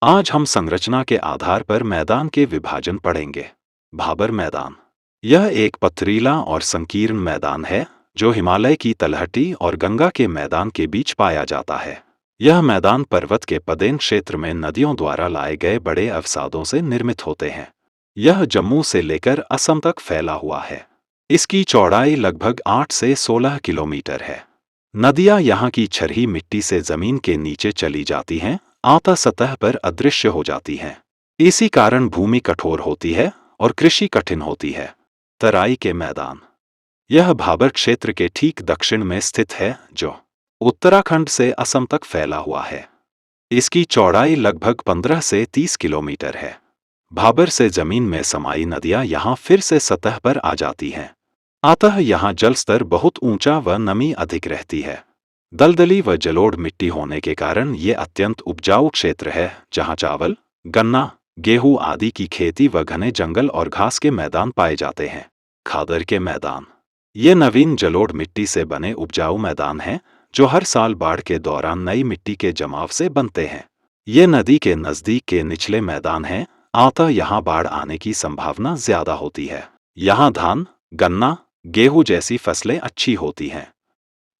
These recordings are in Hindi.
आज हम संरचना के आधार पर मैदान के विभाजन पढ़ेंगे। भाबर मैदान। यह एक पथरीला और संकीर्ण मैदान है जो हिमालय की तलहटी और गंगा के मैदान के बीच पाया जाता है। यह मैदान पर्वत के पदेन क्षेत्र में नदियों द्वारा लाए गए बड़े अवसादों से निर्मित होते हैं। यह जम्मू से लेकर असम तक फैला हुआ है। इसकी चौड़ाई लगभग 8 से 16 किलोमीटर है। नदियां यहाँ की छरही मिट्टी से जमीन के नीचे चली जाती हैं, आधा सतह पर अदृश्य हो जाती हैं। इसी कारण भूमि कठोर होती है और कृषि कठिन होती है। तराई के मैदान। यह भाबर क्षेत्र के ठीक दक्षिण में स्थित है, जो उत्तराखंड से असम तक फैला हुआ है। इसकी चौड़ाई लगभग 15 से 30 किलोमीटर है। भाबर से जमीन में समाई नदियां यहाँ फिर से सतह पर आ जाती हैं। अतः यहाँ जल स्तर बहुत ऊंचा व नमी अधिक रहती है। दलदली व जलोढ़ मिट्टी होने के कारण ये अत्यंत उपजाऊ क्षेत्र है, जहाँ चावल, गन्ना, गेहूं आदि की खेती व घने जंगल और घास के मैदान पाए जाते हैं। खादर के मैदान। ये नवीन जलोढ़ मिट्टी से बने उपजाऊ मैदान हैं, जो हर साल बाढ़ के दौरान नई मिट्टी के जमाव से बनते हैं। ये नदी के नज़दीक के निचले मैदान हैं, अतः यहाँ बाढ़ आने की संभावना ज्यादा होती है। यहाँ धान, गन्ना, गेहूं जैसी फसलें अच्छी होती हैं।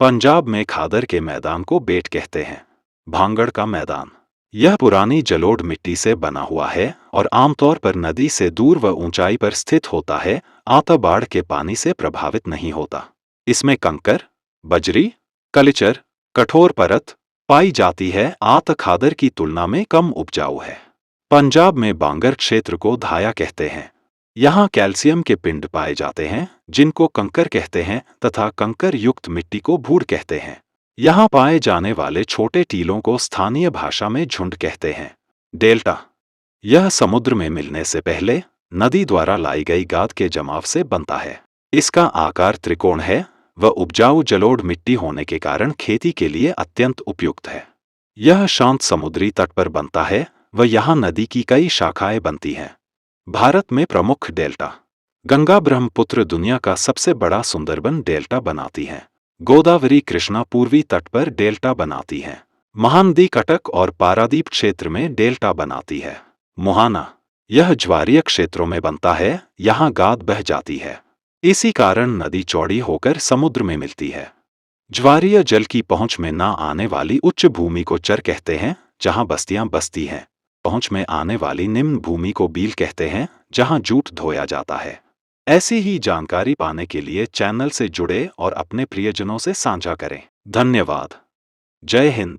पंजाब में खादर के मैदान को बेट कहते हैं। भांगड़ का मैदान। यह पुरानी जलोढ़ मिट्टी से बना हुआ है और आमतौर पर नदी से दूर व ऊंचाई पर स्थित होता है, अतः बाढ़ के पानी से प्रभावित नहीं होता। इसमें कंकर, बजरी, कलिचर, कठोर परत पाई जाती है, अतः खादर की तुलना में कम उपजाऊ है। पंजाब में बांगर क्षेत्र को धाया कहते हैं। यहाँ कैल्शियम के पिंड पाए जाते हैं, जिनको कंकर कहते हैं, तथा कंकर युक्त मिट्टी को भूड़ कहते हैं। यहाँ पाए जाने वाले छोटे टीलों को स्थानीय भाषा में झुंड कहते हैं। डेल्टा। यह समुद्र में मिलने से पहले नदी द्वारा लाई गई गाद के जमाव से बनता है। इसका आकार त्रिकोण है व उपजाऊ जलोढ़ मिट्टी होने के कारण खेती के लिए अत्यंत उपयुक्त है। यह शांत समुद्री तट पर बनता है व यहाँ नदी की कई शाखाएं बनती हैं। भारत में प्रमुख डेल्टा। गंगा ब्रह्मपुत्र दुनिया का सबसे बड़ा सुंदरबन डेल्टा बनाती हैं। गोदावरी कृष्णा पूर्वी तट पर डेल्टा बनाती हैं। महानदी कटक और पारादीप क्षेत्र में डेल्टा बनाती है। मुहाना। यह ज्वारीय क्षेत्रों में बनता है, यहाँ गाद बह जाती है। इसी कारण नदी चौड़ी होकर समुद्र में मिलती है। ज्वारीय जल की पहुंच में न आने वाली उच्च भूमि को चर कहते हैं, जहाँ बस्तियां बसती हैं। पहुंच में आने वाली निम्न भूमि को बील कहते हैं, जहां जूट धोया जाता है। ऐसी ही जानकारी पाने के लिए चैनल से जुड़े और अपने प्रियजनों से साझा करें। धन्यवाद। जय हिंद।